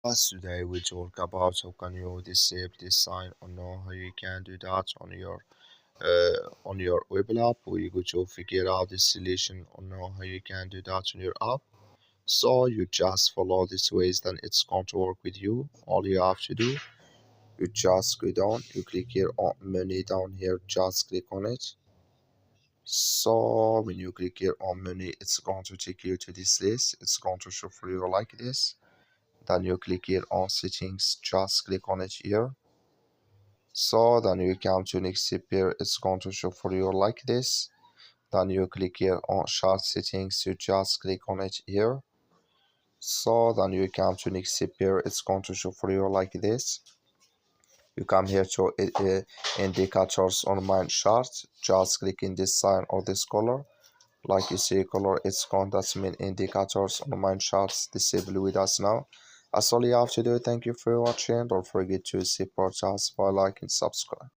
Today we talk about how can you disable this sign or know how you can do that on your Webull app. We go to figure out the solution or know how you can do that on your app. So you just follow these ways, then it's going to work with you. All you have to do, you just go down, you click here on menu down here, just click on it. So when you click here on menu, it's going to take you to this list. It's going to show for you like this. Then you click here on settings, just click on it here. So then you come to next step here, it's going to show for you like this. Then you click here on chart settings, you just click on it here. So then you come to next step here, it's going to show for you like this. You come here to indicators on my chart, just click in this sign or this color. Like you see color, it's going to mean indicators on my charts disable with us now. That's all you have to do. Thank you for watching. Don't forget to support us by like and subscribe.